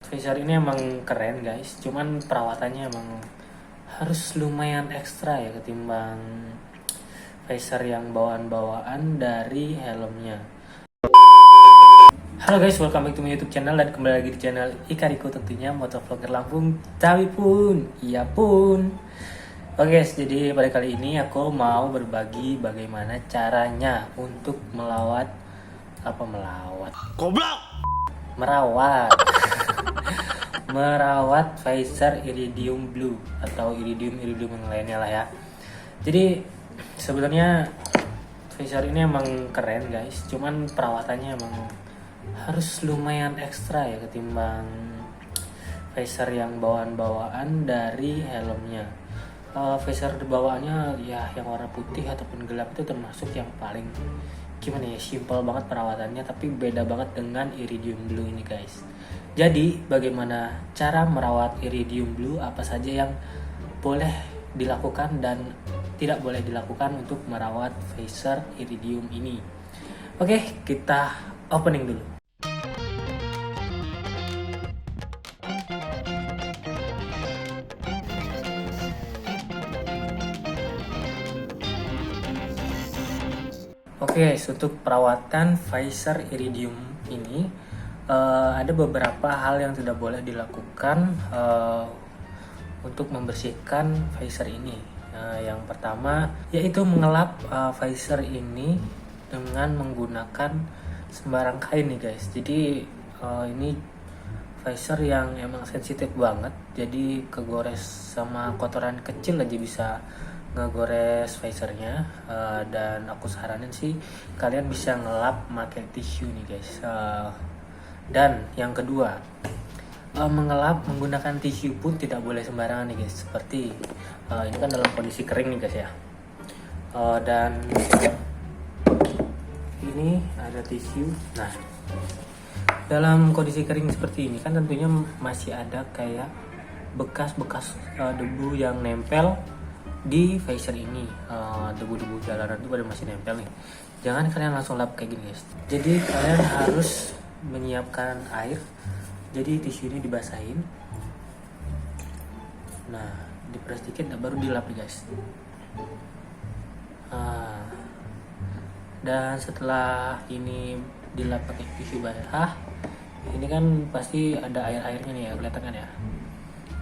Phaser ini emang keren guys, cuman perawatannya emang harus lumayan ekstra ya ketimbang Phaser yang bawaan-bawaan dari helmnya. Halo guys, welcome back to my YouTube channel dan kembali lagi di channel Ikariko tentunya, motovlogger Lampung. Tapi pun, iya pun. Oke guys, jadi pada kali ini aku mau berbagi bagaimana caranya untuk merawat Phaser Iridium Blue atau Iridium yang lainnya lah ya. Jadi sebenarnya Phaser ini emang keren guys, cuman perawatannya emang harus lumayan ekstra ya ketimbang Phaser yang bawaan-bawaan dari helmnya. Phaser bawaannya ya yang warna putih ataupun gelap itu termasuk yang paling gimana ya, simple banget perawatannya, tapi beda banget dengan Iridium Blue ini guys. Jadi bagaimana cara merawat Iridium Blue, apa saja yang boleh dilakukan dan tidak boleh dilakukan untuk merawat Phaser Iridium ini. Oke, kita opening dulu. Oke guys, untuk perawatan Phaser Iridium ini ada beberapa hal yang tidak boleh dilakukan untuk membersihkan Phaser ini. Yang pertama yaitu mengelap Phaser ini dengan menggunakan sembarang kain nih guys. Jadi ini Phaser yang emang sensitif banget, jadi kegores sama kotoran kecil aja bisa ngegores Phasernya. Dan aku saranin sih kalian bisa ngelap pakai tisu nih guys. Dan yang kedua, mengelap menggunakan tisu pun tidak boleh sembarangan nih guys. Seperti ini kan dalam kondisi kering nih guys ya. Dan ini ada tisu. Nah, dalam kondisi kering seperti ini kan tentunya masih ada kayak bekas-bekas debu yang nempel di Phaser ini. Debu-debu jalanan itu pada masih nempel nih. Jangan kalian langsung lap kayak gini guys. Jadi kalian harus menyiapkan air. Jadi tisu ini dibasahin. Nah, diperas dikit, baru dilap nih guys. Dan setelah ini dilap pakai tisu basah, ini kan pasti ada air-airnya nih ya, kelihatan kan ya.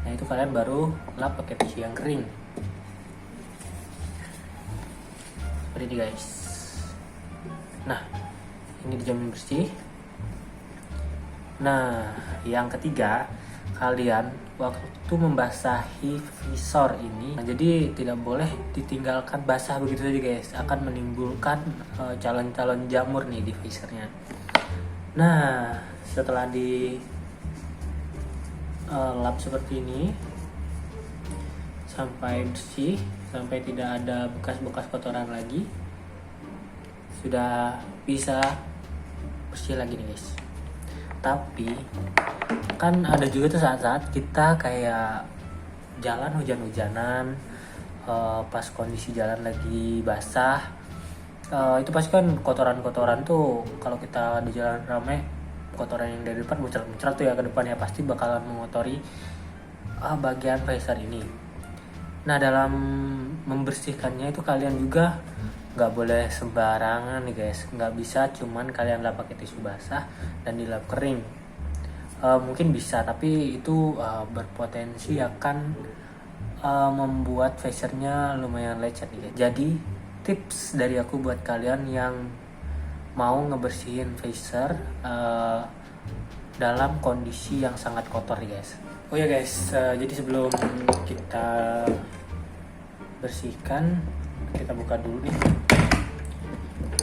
Nah, itu kalian baru lap pakai tisu yang kering. Seperti ini guys. Nah, ini dijamin bersih. Nah, yang ketiga, kalian waktu membasahi visor ini, jadi tidak boleh ditinggalkan basah begitu saja guys, akan menimbulkan calon-calon jamur nih di Phasernya. Nah, setelah di lap seperti ini sampai bersih, sampai tidak ada bekas-bekas kotoran lagi, sudah bisa bersih lagi nih guys. Tapi kan ada juga tuh saat-saat kita kayak jalan hujan-hujanan, pas kondisi jalan lagi basah, itu pasti kan kotoran-kotoran tuh, kalau kita di jalan ramai, kotoran yang dari depan muncrat-muncrat tuh ya ke depan ya, pasti bakalan mengotori bagian Phaser ini. Nah, dalam membersihkannya itu kalian juga nggak boleh sembarangan nih guys. Nggak bisa cuman kalian lap pakai tisu basah dan dilap kering. Mungkin bisa, tapi itu berpotensi akan membuat Phasernya lumayan lecet nih guys. Jadi tips dari aku buat kalian yang mau ngebersihin Phaser dalam kondisi yang sangat kotor guys. Oh ya guys, jadi sebelum kita bersihkan, kita buka dulu nih.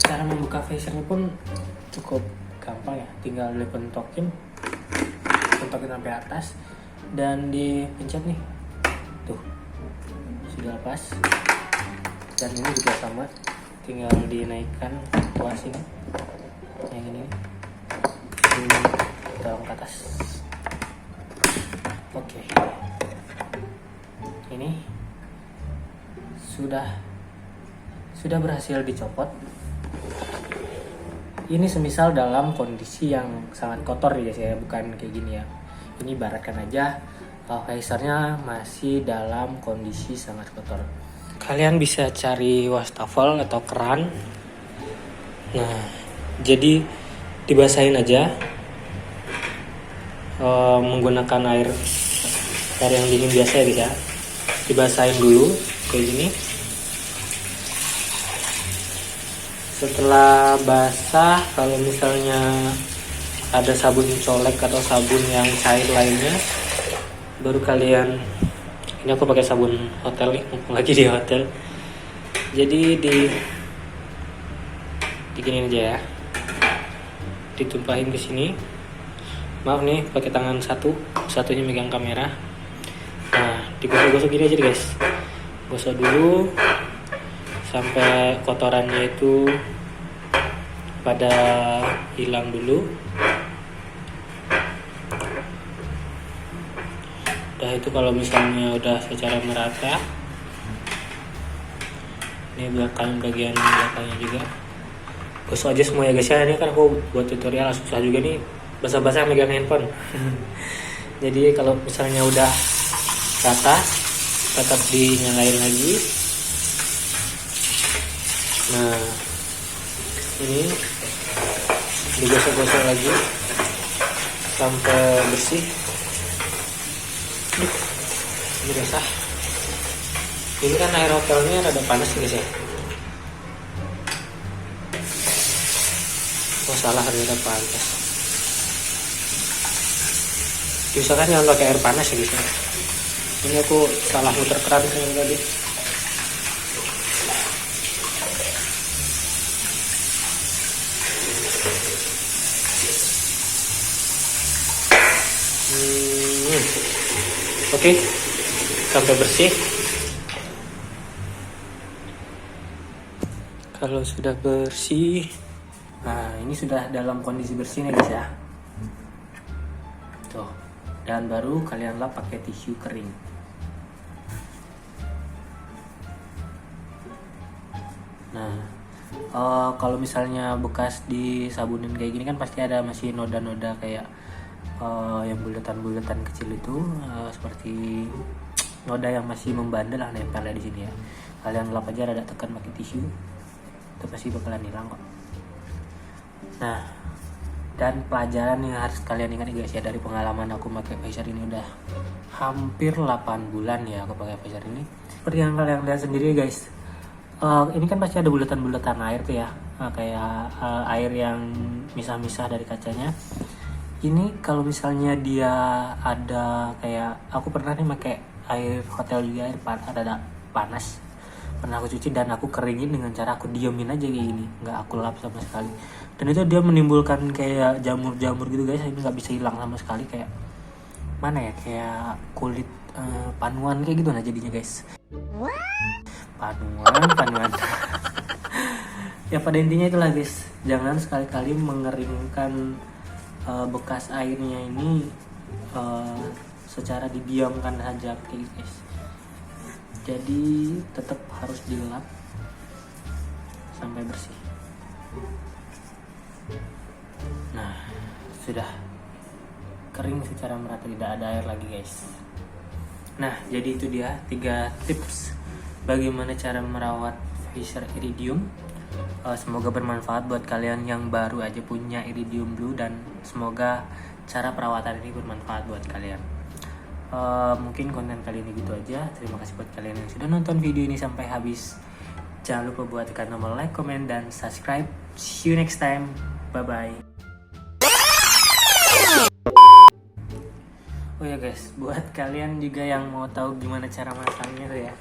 Cara membuka Phasernya pun cukup gampang ya, tinggal dipentokin sampai atas dan dipencet nih, tuh sudah lepas. Dan ini juga sama, tinggal dinaikkan tuas ini, yang ini dorong ke atas. Oke, ini sudah berhasil dicopot. Ini semisal dalam kondisi yang sangat kotor ya guys ya, bukan kayak gini ya. Ini ibaratkan aja visornya masih dalam kondisi sangat kotor. Kalian bisa cari wastafel atau keran. Nah, jadi dibasahin aja menggunakan air yang dingin biasa ya guys ya. Dibasahin dulu kayak gini. Setelah basah, kalau misalnya ada sabun colek atau sabun yang cair lainnya, baru kalian, ini aku pakai sabun hotel nih, mumpung lagi di hotel. Jadi diginiin aja ya, ditumpahin ke sini. Maaf nih pakai tangan satunya megang kamera. Nah, digosok-gosok gini aja guys, gosok dulu sampai kotorannya itu pada hilang dulu. Udah itu kalau misalnya udah secara merata, ini bagian belakangnya juga gosok aja semua ya guys ya. Ini kan aku buat tutorial susah juga nih, basah-basah megang handphone. Jadi kalau misalnya udah rata, tetap dinyalain lagi. Nah, ini digosok-gosok lagi sampai bersih. Ini basah. Ini kan air hotelnya rada panas nih guys ya. Oh salah, ternyata panas. Diusahakan jangan pakai air panas ya guys ya. Ini aku salah muter keran tadi. Oke, sampai bersih. Kalau sudah bersih, nah ini sudah dalam kondisi bersih nih guys ya. Tuh, dan baru kalian lap pakai tisu kering. Nah, kalau misalnya bekas disabunin kayak gini kan pasti ada masih noda-noda kayak yang bulatan-bulatan kecil itu, seperti noda yang masih membandel lah, nempel di sini ya. Kalian lap aja, rada tekan pakai tisu, itu pasti bakalan hilang kok. Nah, dan pelajaran yang harus kalian ingat guys ya, dari pengalaman aku pakai visor ini udah hampir 8 bulan ya aku pakai visor ini. Seperti yang kalian lihat sendiri guys, ini kan pasti ada bulatan-bulatan air tuh ya, kayak air yang misah-misah dari kacanya. Ini kalau misalnya dia ada kayak, aku pernah nih pakai air hotel juga, air ada panas, pernah aku cuci dan aku keringin dengan cara aku diemin aja kayak gini, nggak aku lap sama sekali. Dan itu dia menimbulkan kayak jamur-jamur gitu guys, ini nggak bisa hilang sama sekali, kayak mana ya, kayak kulit panuan kayak gitu nah jadinya guys. Panuan. Ya pada intinya itulah guys, jangan sekali-kali mengeringkan bekas airnya ini secara didiamkan saja guys. Jadi tetap harus dilap sampai bersih. Nah, sudah kering secara merata, tidak ada air lagi guys. Nah, jadi itu dia 3 tips bagaimana cara merawat visor Iridium. Semoga bermanfaat buat kalian yang baru aja punya Iridium Blue, dan semoga cara perawatan ini bermanfaat buat kalian. Mungkin konten kali ini gitu aja. Terima kasih buat kalian yang sudah nonton video ini sampai habis. Jangan lupa buat tekan tombol like, comment, dan subscribe. See you next time. Bye bye. Oh ya guys, buat kalian juga yang mau tahu gimana cara masangnya tuh ya,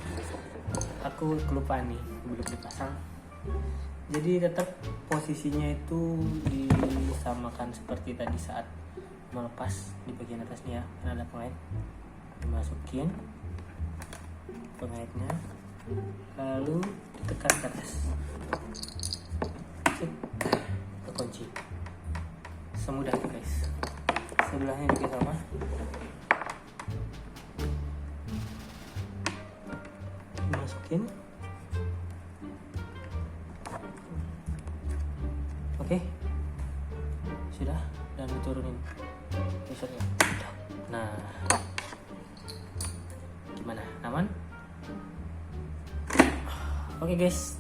aku kelupaan nih, belum dipasang. Jadi tetap posisinya itu disamakan seperti tadi saat melepas di bagian atasnya, kan ada pengait, dimasukin pengaitnya, lalu ditekan ke atas, cek, kekunci. Semudah itu guys. Sebelahnya juga sama. Masukin. Oke. Sudah, dan diturunin visornya. Gimana, aman? Oke guys,